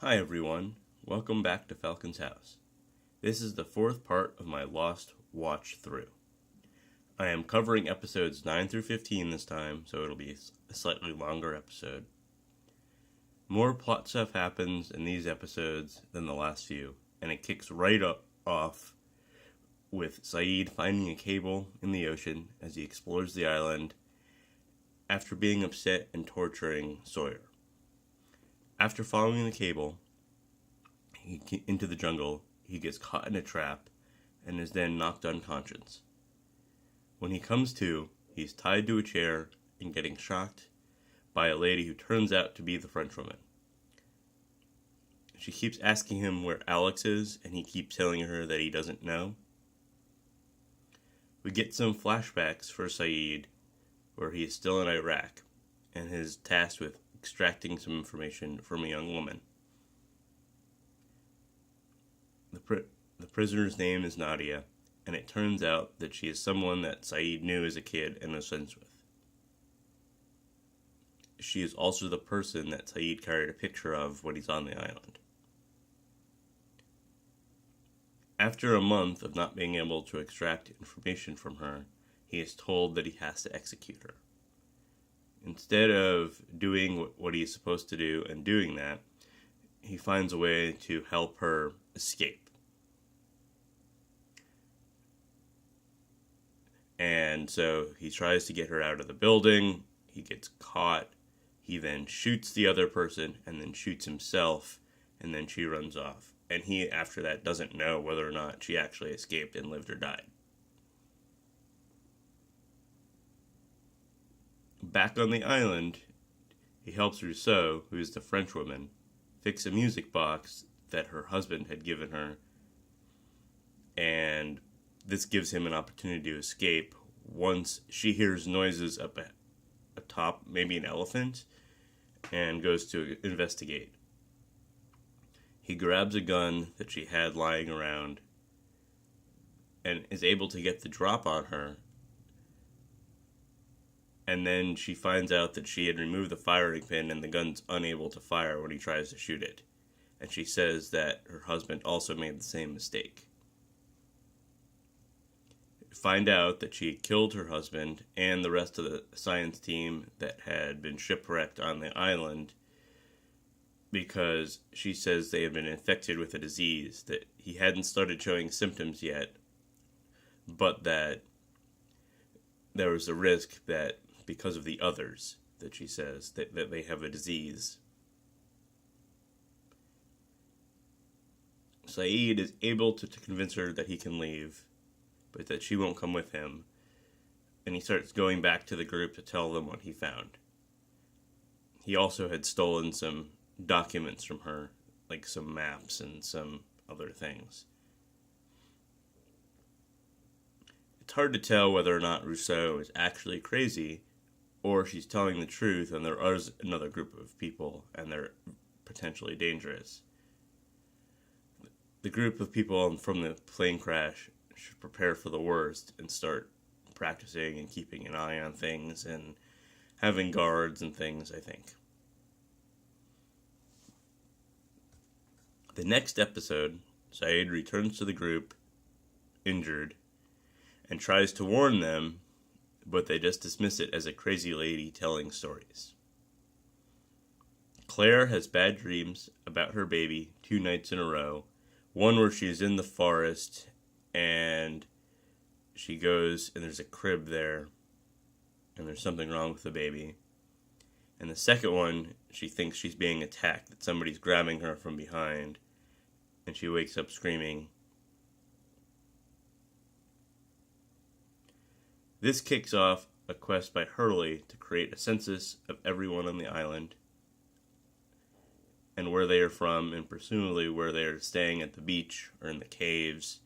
Hi everyone, welcome back to Falcon's House. This is the fourth part of my Lost watch through. I am covering episodes 9 through 15 this time, so it'll be a slightly longer episode. More plot stuff happens in these episodes than the last few, and it kicks right off with Saeed finding a cable in the ocean as he explores the island after being upset and torturing Sawyer. After following the cable into the jungle, he gets caught in a trap and is then knocked unconscious. When he comes to, he's tied to a chair and getting shocked by a lady who turns out to be the Frenchwoman. She keeps asking him where Alex is, and he keeps telling her that he doesn't know. We get some flashbacks for Saeed, where he is still in Iraq, and is tasked with extracting some information from a young woman. The prisoner's name is Nadia, and it turns out that she is someone that Saeed knew as a kid and was friends with. She is also the person that Saeed carried a picture of when he's on the island. After a month of not being able to extract information from her, he is told that he has to execute her. Instead of doing what he is supposed to do and doing that, he finds a way to help her escape. And so he tries to get her out of the building, he gets caught, he then shoots the other person, and then shoots himself, and then she runs off. And he, after that, doesn't know whether or not she actually escaped and lived or died. Back on the island, he helps Rousseau, who is the Frenchwoman, fix a music box that her husband had given her, and this gives him an opportunity to escape once she hears noises up atop, maybe an elephant, and goes to investigate. He grabs a gun that she had lying around and is able to get the drop on her. And then she finds out that she had removed the firing pin and the gun's unable to fire when he tries to shoot it. And she says that her husband also made the same mistake. Find out that she killed her husband and the rest of the science team that had been shipwrecked on the island because she says they had been infected with a disease that he hadn't started showing symptoms yet, but that there was a risk that because of the others, that she says, that they have a disease. Saeed is able to convince her that he can leave, but that she won't come with him, and he starts going back to the group to tell them what he found. He also had stolen some documents from her, like some maps and some other things. It's hard to tell whether or not Rousseau is actually crazy, or she's telling the truth and there is another group of people and they're potentially dangerous. The group of people from the plane crash should prepare for the worst and start practicing and keeping an eye on things and having guards and things, I think. The next episode, Saeed returns to the group, injured, and tries to warn them, but they just dismiss it as a crazy lady telling stories. Claire has bad dreams about her baby 2 nights in a row. One where she's in the forest and she goes and there's a crib there and there's something wrong with the baby. And the second one, she thinks she's being attacked, that somebody's grabbing her from behind, and she wakes up screaming. This kicks off a quest by Hurley to create a census of everyone on the island and where they are from, and presumably where they are staying at the beach or in the caves,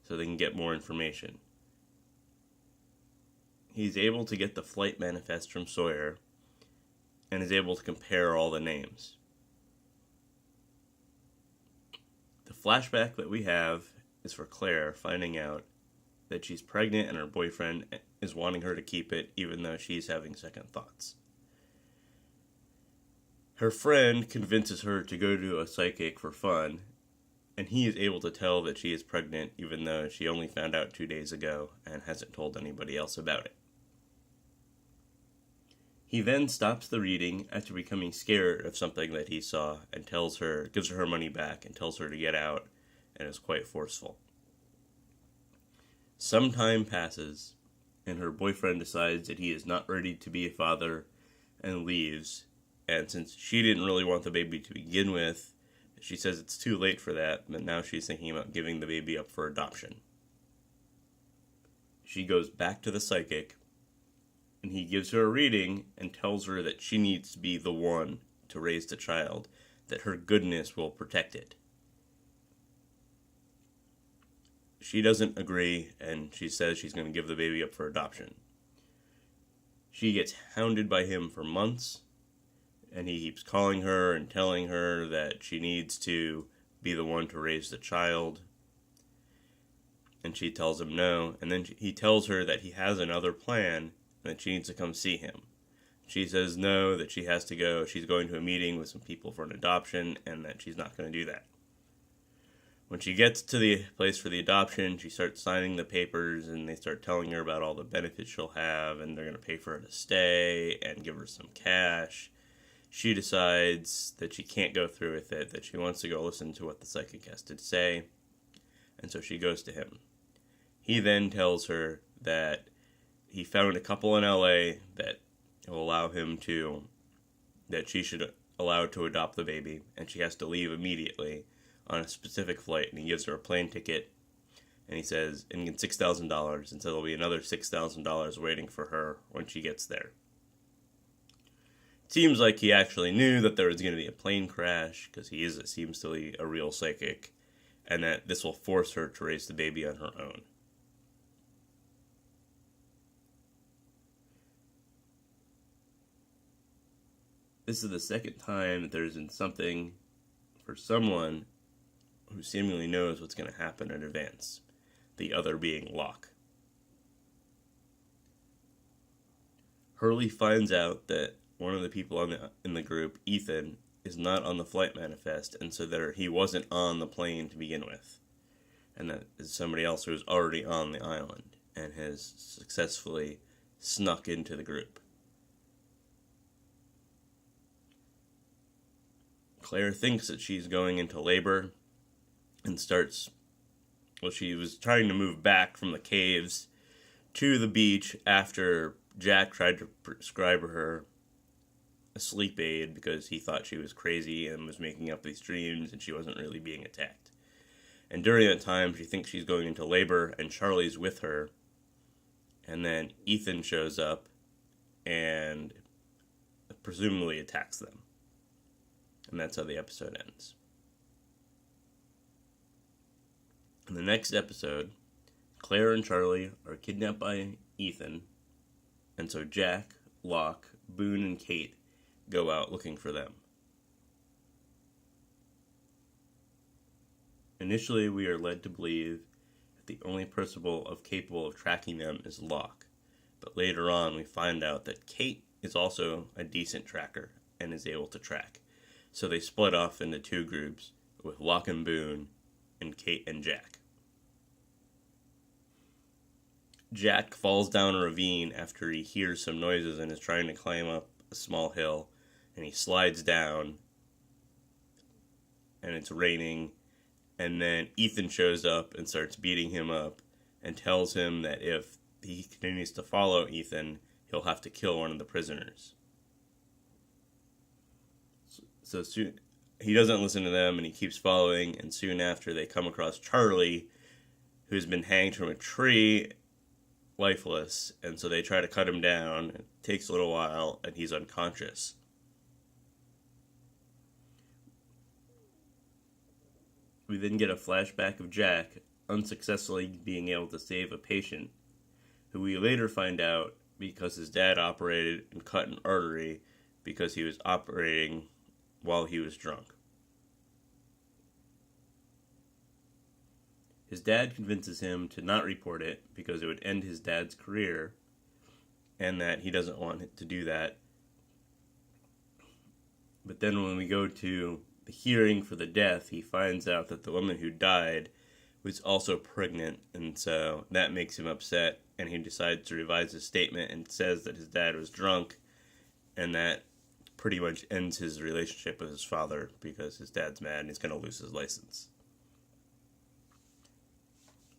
so they can get more information. He's able to get the flight manifest from Sawyer and is able to compare all the names. The flashback that we have is for Claire finding out that she's pregnant and her boyfriend is wanting her to keep it even though she's having second thoughts. Her friend convinces her to go to a psychic for fun, and he is able to tell that she is pregnant even though she only found out 2 days ago and hasn't told anybody else about it. He then stops the reading after becoming scared of something that he saw and gives her money back and tells her to get out, and is quite forceful. Some time passes, and her boyfriend decides that he is not ready to be a father and leaves, and since she didn't really want the baby to begin with, she says it's too late for that, but now she's thinking about giving the baby up for adoption. She goes back to the psychic, and he gives her a reading and tells her that she needs to be the one to raise the child, that her goodness will protect it. She doesn't agree, and she says she's going to give the baby up for adoption. She gets hounded by him for months, and he keeps calling her and telling her that she needs to be the one to raise the child. And she tells him no, and then he tells her that he has another plan, and that she needs to come see him. She says no, that she has to go. She's going to a meeting with some people for an adoption, and that she's not going to do that. When she gets to the place for the adoption, she starts signing the papers, and they start telling her about all the benefits she'll have, and they're going to pay for her to stay and give her some cash. She decides that she can't go through with it, that she wants to go listen to what the psychic has to say, and so she goes to him. He then tells her that he found a couple in LA that will allow him to, that she should allow to adopt the baby, and she has to leave immediately on a specific flight, and he gives her a plane ticket, and he says, and get $6,000, and so there'll be another $6,000 waiting for her when she gets there. It seems like he actually knew that there was going to be a plane crash, because it seems to be a real psychic, and that this will force her to raise the baby on her own. This is the second time that there's been something for someone who seemingly knows what's going to happen in advance, the other being Locke. Hurley finds out that one of the people in the group, Ethan, is not on the flight manifest, and so that he wasn't on the plane to begin with, and that is somebody else who is already on the island and has successfully snuck into the group. Claire thinks that she's going into labor and she was trying to move back from the caves to the beach after Jack tried to prescribe her a sleep aid because he thought she was crazy and was making up these dreams and she wasn't really being attacked. And during that time, she thinks she's going into labor and Charlie's with her. And then Ethan shows up and presumably attacks them. And that's how the episode ends. In the next episode, Claire and Charlie are kidnapped by Ethan, and so Jack, Locke, Boone, and Kate go out looking for them. Initially, we are led to believe that the only person capable of tracking them is Locke, but later on we find out that Kate is also a decent tracker and is able to track. So they split off into two groups, with Locke and Boone, and Kate and Jack. Jack falls down a ravine after he hears some noises and is trying to climb up a small hill, and he slides down, and it's raining, and then Ethan shows up and starts beating him up, and tells him that if he continues to follow Ethan, he'll have to kill one of the prisoners. So soon, he doesn't listen to them, and he keeps following, and soon after they come across Charlie, who's been hanged from a tree, lifeless, and so they try to cut him down. It takes a little while, and he's unconscious. We then get a flashback of Jack unsuccessfully being able to save a patient, who we later find out because his dad operated and cut an artery because he was operating while he was drunk. His dad convinces him to not report it because it would end his dad's career and that he doesn't want to do that. But then when we go to the hearing for the death, he finds out that the woman who died was also pregnant, and so that makes him upset, and he decides to revise his statement and says that his dad was drunk, and that pretty much ends his relationship with his father because his dad's mad and he's going to lose his license.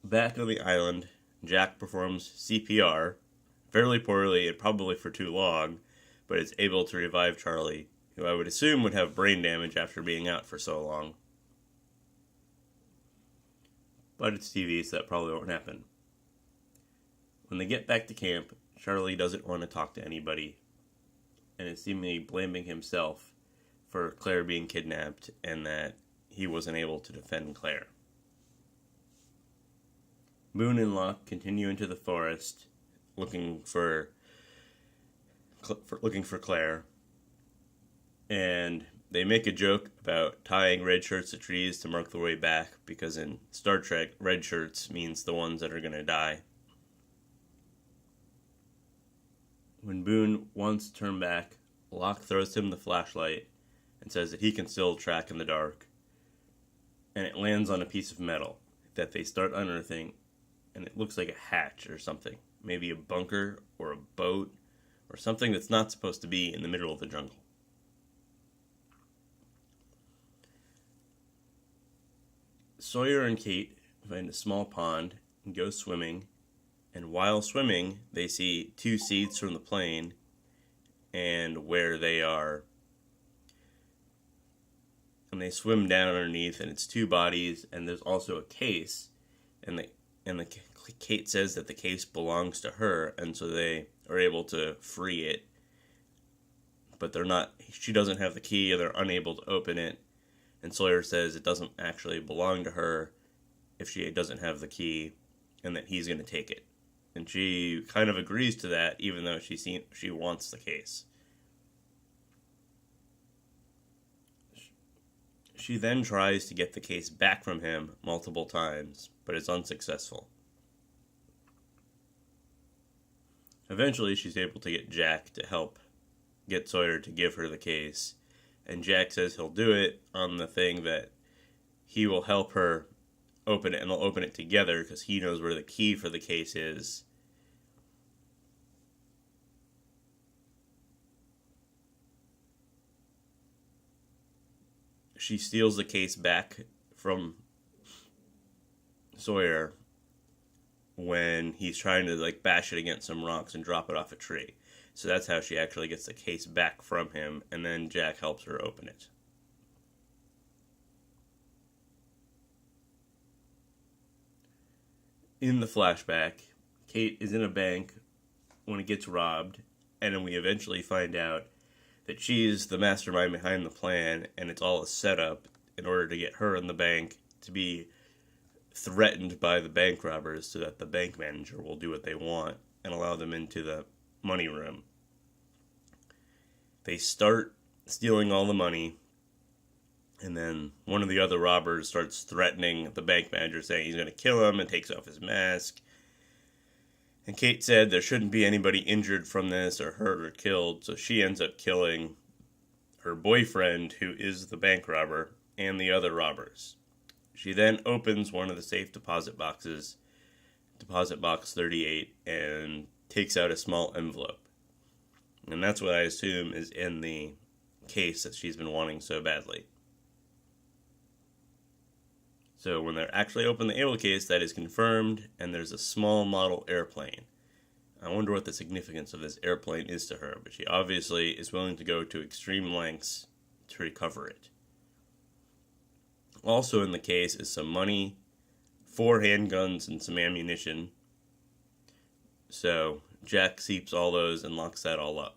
Back on the island, Jack performs CPR, fairly poorly and probably for too long, but is able to revive Charlie, who I would assume would have brain damage after being out for so long. But it's TV, so that probably won't happen. When they get back to camp, Charlie doesn't want to talk to anybody, and is seemingly blaming himself for Claire being kidnapped and that he wasn't able to defend Claire. Boone and Locke continue into the forest looking for Claire, and they make a joke about tying red shirts to trees to mark the way back, because in Star Trek, red shirts means the ones that are going to die. When Boone wants to turn back, Locke throws him the flashlight and says that he can still track in the dark, and it lands on a piece of metal that they start unearthing, and it looks like a hatch or something, maybe a bunker or a boat or something that's not supposed to be in the middle of the jungle. Sawyer and Kate find a small pond and go swimming, and while swimming, they see two seeds from the plane and where they are. And they swim down underneath, and it's two bodies, and there's also a case, and Kate says that the case belongs to her, and so they are able to free it. But she doesn't have the key, and they're unable to open it. And Sawyer says it doesn't actually belong to her if she doesn't have the key, and that he's going to take it. And she kind of agrees to that, even though she wants the case. She then tries to get the case back from him multiple times, but is unsuccessful. Eventually, she's able to get Jack to help get Sawyer to give her the case, and Jack says he'll do it on the thing that he will help her open it, and they'll open it together because he knows where the key for the case is. She steals the case back from Sawyer when he's trying to bash it against some rocks and drop it off a tree. So that's how she actually gets the case back from him, and then Jack helps her open it. In the flashback, Kate is in a bank when it gets robbed, and then we eventually find out that she's the mastermind behind the plan, and it's all a setup in order to get her in the bank to be threatened by the bank robbers so that the bank manager will do what they want and allow them into the money room. They start stealing all the money, and then one of the other robbers starts threatening the bank manager, saying he's going to kill him, and takes off his mask. And Kate said there shouldn't be anybody injured from this or hurt or killed, so she ends up killing her boyfriend, who is the bank robber, and the other robbers. She then opens one of the safe deposit boxes, deposit box 38, and takes out a small envelope. And that's what I assume is in the case that she's been wanting so badly. So when they actually open the able case, that is confirmed, and there's a small model airplane. I wonder what the significance of this airplane is to her, but she obviously is willing to go to extreme lengths to recover it. Also in the case is some money, 4 handguns, and some ammunition. So Jack keeps all those and locks that all up.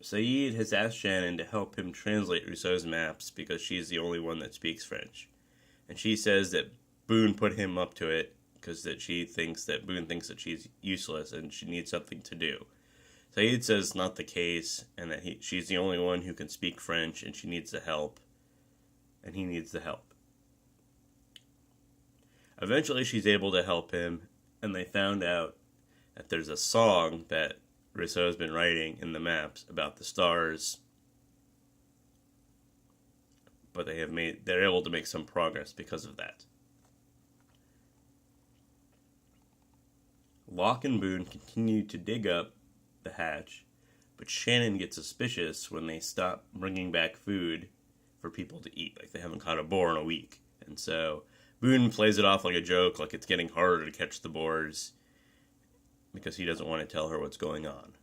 Saeed has asked Shannon to help him translate Rousseau's maps because she's the only one that speaks French. And she says that Boone put him up to it because Boone thinks that she's useless and she needs something to do. Saeed says it's not the case, and that she's the only one who can speak French, and she needs the help, and he needs the help. Eventually she's able to help him, and they found out that there's a song that Rousseau has been writing in the maps about the stars, but they're able to make some progress because of that. Locke and Boone continue to dig up the hatch, but Shannon gets suspicious when they stop bringing back food for people to eat. Like, they haven't caught a boar in a week. And so Boone plays it off like a joke, like it's getting harder to catch the boars, because he doesn't want to tell her what's going on.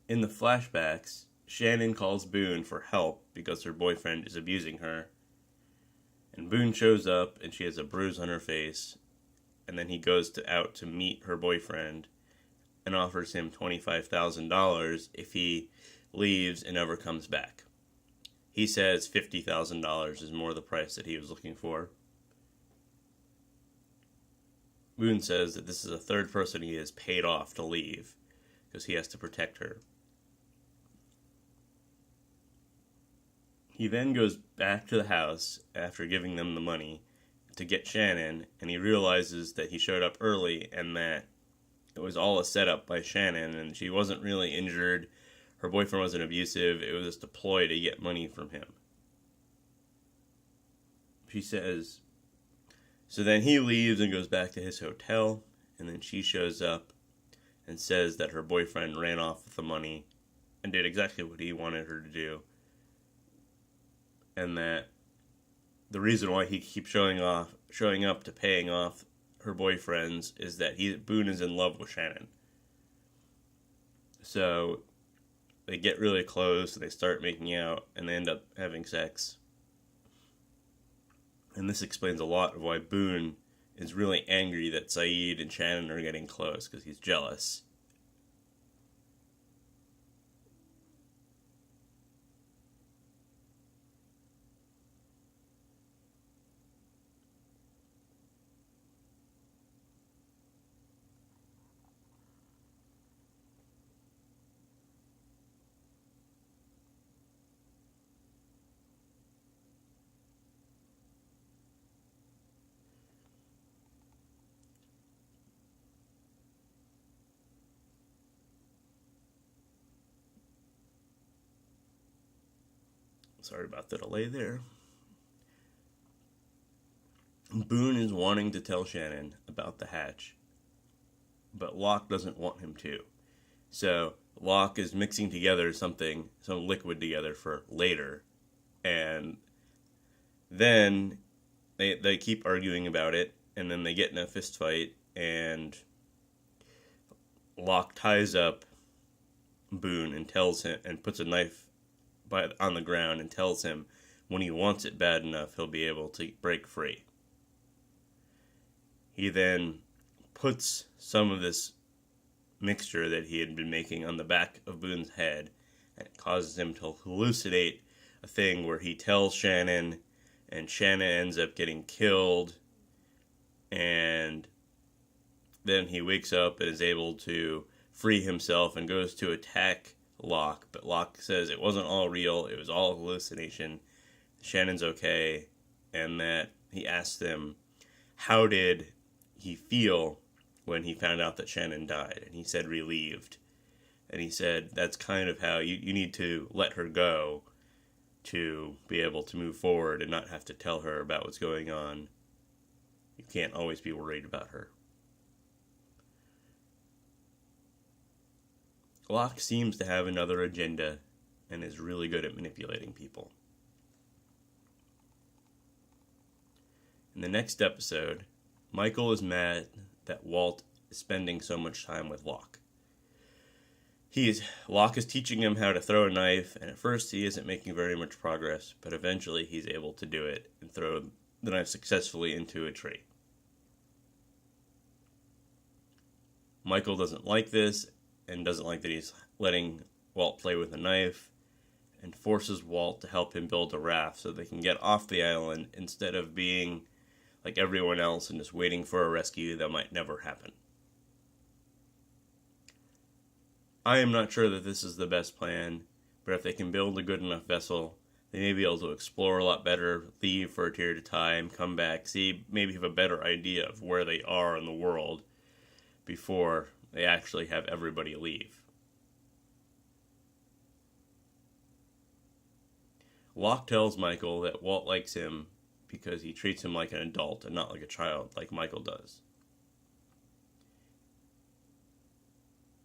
In the flashbacks, Shannon calls Boone for help because her boyfriend is abusing her. And Boone shows up and she has a bruise on her face. And then he goes out to meet her boyfriend and offers him $25,000 if he leaves and never comes back. He says $50,000 is more the price that he was looking for. Boone says that this is the third person he has paid off to leave because he has to protect her. He then goes back to the house after giving them the money to get Shannon, and he realizes that he showed up early and that it was all a setup by Shannon, and she wasn't really injured. Her boyfriend wasn't abusive. It was just a ploy to get money from him. She says, so then he leaves and goes back to his hotel, and then she shows up and says that her boyfriend ran off with the money and did exactly what he wanted her to do. And that the reason why he keeps showing up to paying off her boyfriends is that Boone is in love with Shannon. So they get really close and they start making out and they end up having sex. And this explains a lot of why Boone is really angry that Saeed and Shannon are getting close, because he's jealous. Sorry about the delay there. Boone is wanting to tell Shannon about the hatch, but Locke doesn't want him to. So Locke is mixing together some liquid together for later, and then they keep arguing about it, and then they get in a fist fight, and Locke ties up Boone and tells him, and puts a knife on the ground and tells him when he wants it bad enough, he'll be able to break free. He then puts some of this mixture that he had been making on the back of Boone's head, and it causes him to hallucinate a thing where he tells Shannon, and Shannon ends up getting killed, and then he wakes up and is able to free himself and goes to attack Locke, but Locke says it wasn't all real, it was all hallucination, Shannon's okay, and that he asked him how did he feel when he found out that Shannon died, and he said relieved, and he said that's kind of how you need to let her go to be able to move forward and not have to tell her about what's going on. You can't always be worried about her. Locke seems to have another agenda and is really good at manipulating people. In the next episode, Michael is mad that Walt is spending so much time with Locke. Locke is teaching him how to throw a knife, and at first he isn't making very much progress, but eventually he's able to do it and throw the knife successfully into a tree. Michael doesn't like this, and doesn't like that he's letting Walt play with a knife, and forces Walt to help him build a raft so they can get off the island instead of being like everyone else and just waiting for a rescue that might never happen. I am not sure that this is the best plan, but if they can build a good enough vessel, they may be able to explore a lot better, leave for a period of time, come back, maybe have a better idea of where they are in the world before they actually have everybody leave. Locke tells Michael that Walt likes him because he treats him like an adult and not like a child, like Michael does.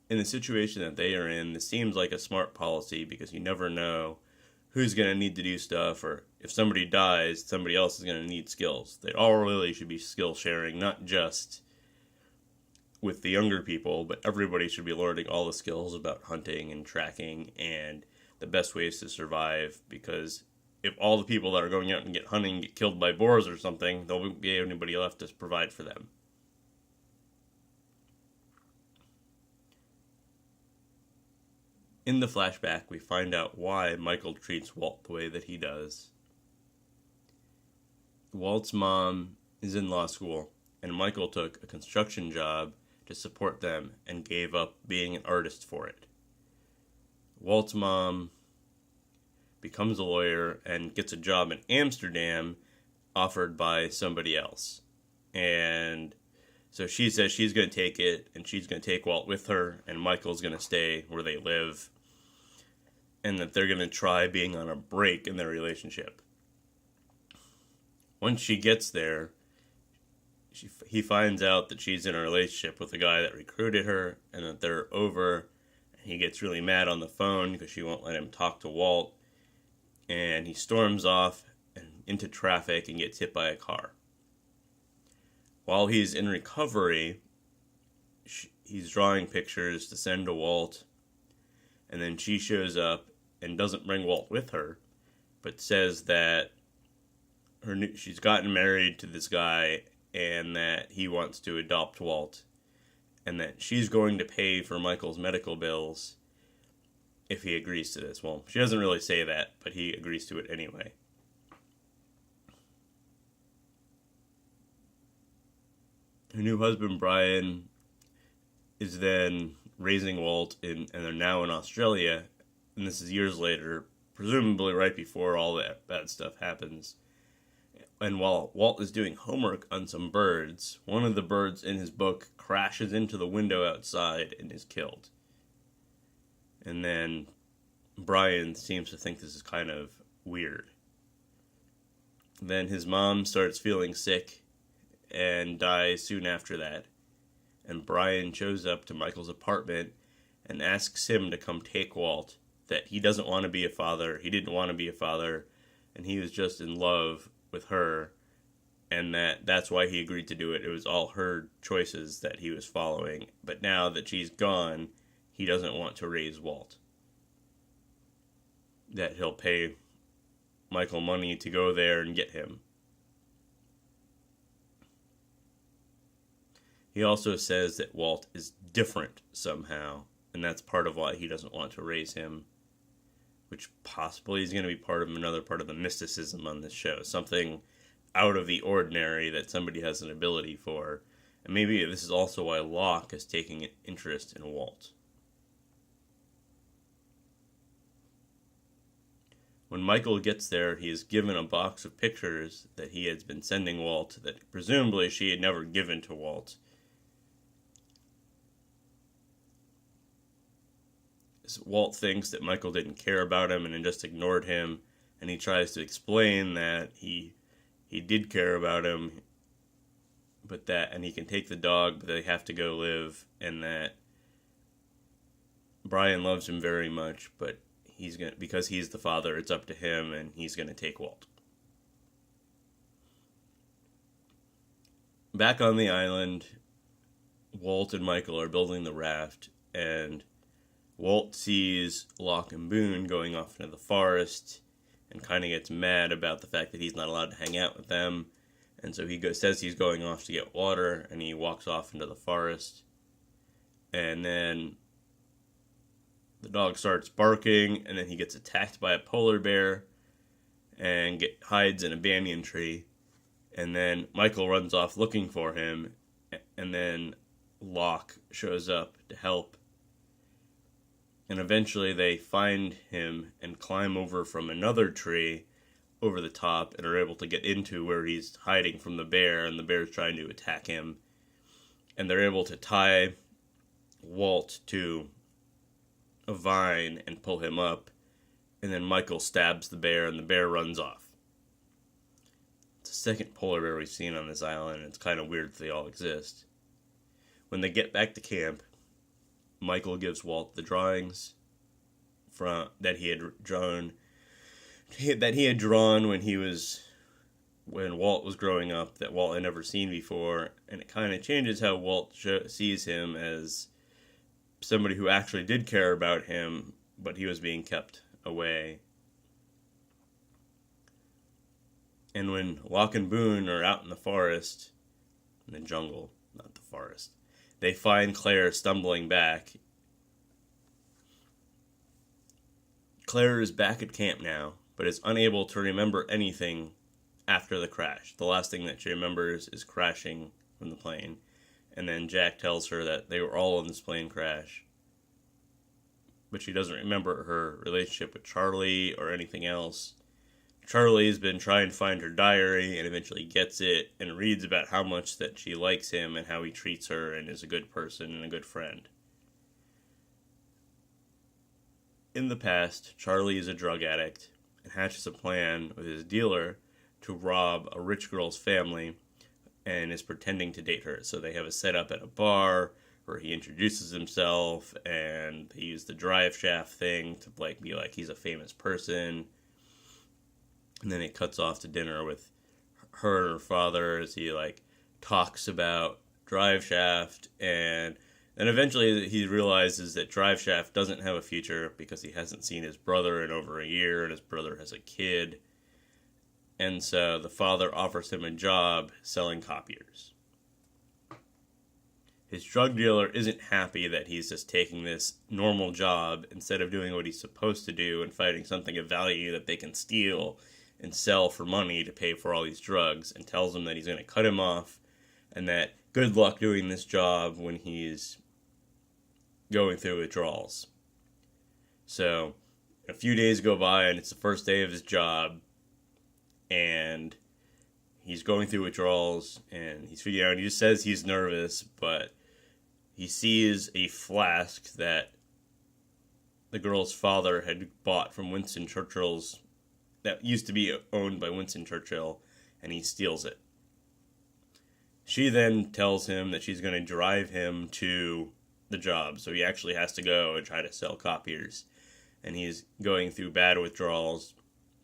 In the situation that they are in, this seems like a smart policy because you never know who's going to need to do stuff, or if somebody dies, somebody else is going to need skills. They all really should be skill sharing, not just with the younger people, but everybody should be learning all the skills about hunting and tracking and the best ways to survive, because if all the people that are going out and get hunting get killed by boars or something, there won't be anybody left to provide for them. In the flashback, we find out why Michael treats Walt the way that he does. Walt's mom is in law school, and Michael took a construction job to support them and gave up being an artist for it. Walt's mom becomes a lawyer and gets a job in Amsterdam offered by somebody else. And so she says she's going to take it, and she's going to take Walt with her, and Michael's going to stay where they live, and that they're going to try being on a break in their relationship. Once she gets there, he finds out that she's in a relationship with the guy that recruited her, and that they're over. He gets really mad on the phone because she won't let him talk to Walt, and he storms off and into traffic and gets hit by a car. While he's in recovery, he's drawing pictures to send to Walt, and then she shows up and doesn't bring Walt with her, but says that she's gotten married to this guy and that he wants to adopt Walt, and that she's going to pay for Michael's medical bills if he agrees to this. Well, she doesn't really say that, but he agrees to it anyway. Her new husband, Brian, is then raising Walt, and they're now in Australia, and this is years later, presumably right before all that bad stuff happens. And while Walt is doing homework on some birds, one of the birds in his book crashes into the window outside and is killed. And then Brian seems to think this is kind of weird. Then his mom starts feeling sick and dies soon after that. And Brian shows up to Michael's apartment and asks him to come take Walt, that he doesn't want to be a father, he didn't want to be a father, and he was just in love with her, and that's why he agreed to do it. It was all her choices that he was following, but now that she's gone, he doesn't want to raise Walt. That he'll pay Michael money to go there and get him. He also says that Walt is different somehow, and that's part of why he doesn't want to raise him, which possibly is going to be part of another part of the mysticism on this show. Something out of the ordinary that somebody has an ability for. And maybe this is also why Locke is taking an interest in Walt. When Michael gets there, he is given a box of pictures that he has been sending Walt, that presumably she had never given to Walt. Walt thinks that Michael didn't care about him and just ignored him, and he tries to explain that he did care about him, and he can take the dog, but they have to go live, and that Brian loves him very much, but because he's the father, it's up to him, and he's gonna take Walt. Back on the island, Walt and Michael are building the raft, and Walt sees Locke and Boone going off into the forest and kind of gets mad about the fact that he's not allowed to hang out with them. And so he says he's going off to get water, and he walks off into the forest. And then the dog starts barking, and then he gets attacked by a polar bear and hides in a banyan tree. And then Michael runs off looking for him, and then Locke shows up to help. And eventually they find him and climb over from another tree over the top and are able to get into where he's hiding from the bear, and the bear's trying to attack him. And they're able to tie Walt to a vine and pull him up, and then Michael stabs the bear and the bear runs off. It's the second polar bear we've seen on this island, and it's kind of weird that they all exist. When they get back to camp, Michael gives Walt the drawings that he had drawn when Walt was growing up, that Walt had never seen before, and it kind of changes how Walt sees him as somebody who actually did care about him, but he was being kept away. And when Locke and Boone are out in the forest, in the jungle, not the forest, they find Claire stumbling back. Claire is back at camp now, but is unable to remember anything after the crash. The last thing that she remembers is crashing from the plane. And then Jack tells her that they were all in this plane crash. But she doesn't remember her relationship with Charlie or anything else. Charlie's been trying to find her diary and eventually gets it and reads about how much that she likes him and how he treats her and is a good person and a good friend. In the past, Charlie is a drug addict and hatches a plan with his dealer to rob a rich girl's family and is pretending to date her. So they have a setup at a bar where he introduces himself and they use the drive shaft thing to be like he's a famous person. And then it cuts off to dinner with her and her father as he talks about drive shaft, and then eventually he realizes that drive shaft doesn't have a future because he hasn't seen his brother in over a year and his brother has a kid. And so the father offers him a job selling copiers. His drug dealer isn't happy that he's just taking this normal job instead of doing what he's supposed to do and finding something of value that they can steal and sell for money to pay for all these drugs, and tells him that he's going to cut him off and that good luck doing this job when he's going through withdrawals. So a few days go by and it's the first day of his job and he's going through withdrawals and he's figuring out, he just says he's nervous, but he sees a flask that the girl's father had bought from Winston Churchill's, that used to be owned by Winston Churchill, and he steals it. She then tells him that she's going to drive him to the job, so he actually has to go and try to sell copiers. And he's going through bad withdrawals,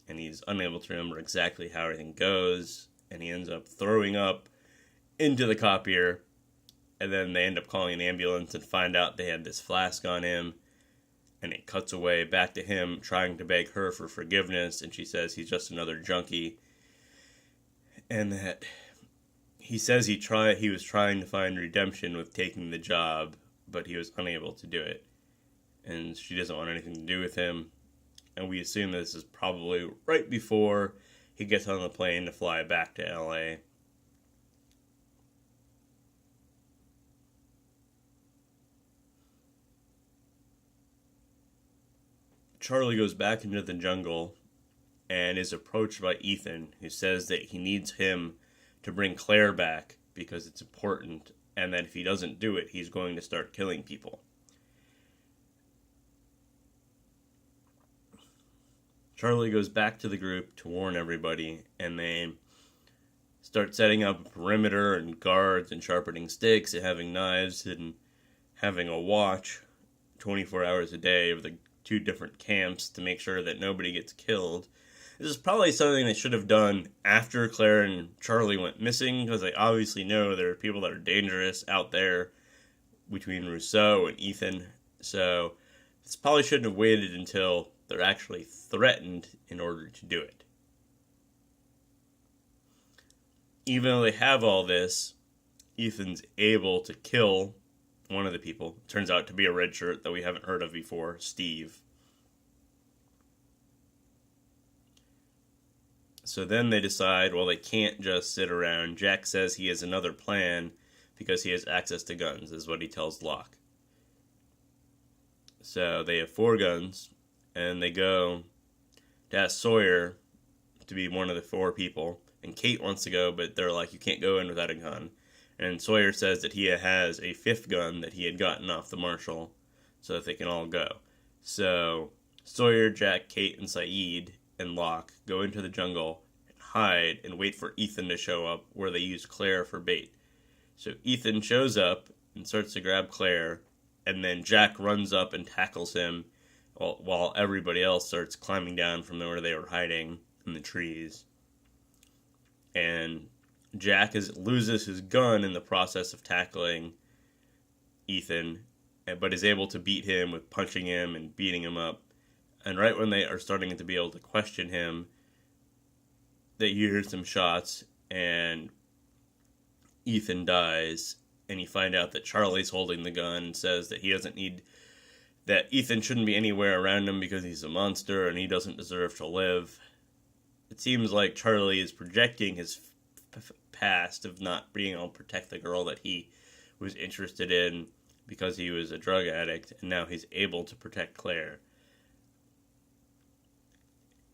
and he's unable to remember exactly how everything goes, and he ends up throwing up into the copier, and then they end up calling an ambulance and find out they had this flask on him. And it cuts away back to him trying to beg her for forgiveness, and she says he's just another junkie. And that he says he was trying to find redemption with taking the job, but he was unable to do it. And she doesn't want anything to do with him. And we assume this is probably right before he gets on the plane to fly back to LA. Charlie goes back into the jungle and is approached by Ethan, who says that he needs him to bring Claire back because it's important, and that if he doesn't do it, he's going to start killing people. Charlie goes back to the group to warn everybody, and they start setting up a perimeter and guards and sharpening sticks and having knives and having a watch 24 hours a day of the 2 different camps to make sure that nobody gets killed. This is probably something they should have done after Claire and Charlie went missing, because they obviously know there are people that are dangerous out there between Rousseau and Ethan. So this probably shouldn't have waited until they're actually threatened in order to do it. Even though they have all this, Ethan's able to kill one of the people. Turns out to be a red shirt that we haven't heard of before, Steve. So then they decide, well, they can't just sit around. Jack says he has another plan because he has access to guns, is what he tells Locke. So they have 4 guns, and they go to ask Sawyer to be one of the 4 people. And Kate wants to go, but they're like, you can't go in without a gun. And Sawyer says that he has a fifth gun that he had gotten off the marshal so that they can all go. So Sawyer, Jack, Kate, and Saeed and Locke go into the jungle and hide and wait for Ethan to show up, where they use Claire for bait. So Ethan shows up and starts to grab Claire, and then Jack runs up and tackles him while everybody else starts climbing down from where they were hiding in the trees. And Jack loses his gun in the process of tackling Ethan, but is able to beat him with punching him and beating him up. And right when they are starting to be able to question him, they hear some shots, and Ethan dies, and you find out that Charlie's holding the gun and says that that Ethan shouldn't be anywhere around him because he's a monster and he doesn't deserve to live. It seems like Charlie is projecting his past of not being able to protect the girl that he was interested in because he was a drug addict, and now he's able to protect Claire.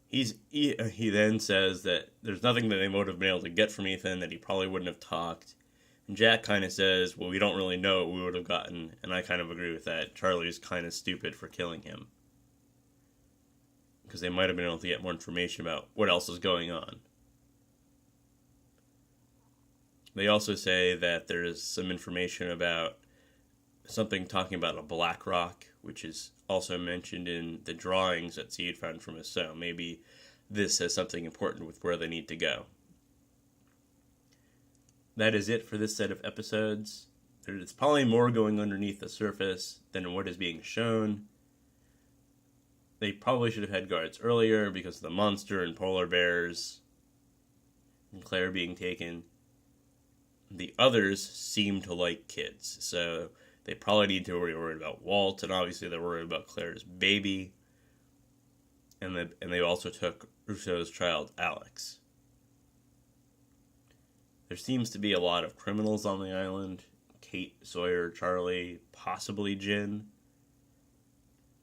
He then says that there's nothing that they would have been able to get from Ethan, that he probably wouldn't have talked. And Jack kind of says, well, we don't really know what we would have gotten, and I kind of agree with that. Charlie's kind of stupid for killing him, because they might have been able to get more information about what else is going on. They also say that there is some information about something talking about a black rock, which is also mentioned in the drawings that Seed found from his cell. Maybe this has something important with where they need to go. That is it for this set of episodes. There's probably more going underneath the surface than what is being shown. They probably should have had guards earlier because of the monster and polar bears and Claire being taken. The others seem to like kids, so they probably need to worry about Walt, and obviously they're worried about Claire's baby. And they also took Rousseau's child, Alex. There seems to be a lot of criminals on the island. Kate, Sawyer, Charlie, possibly Jin.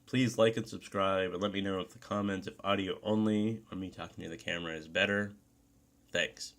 Please like and subscribe, and let me know if the comments, if audio only, or me talking to the camera is better. Thanks.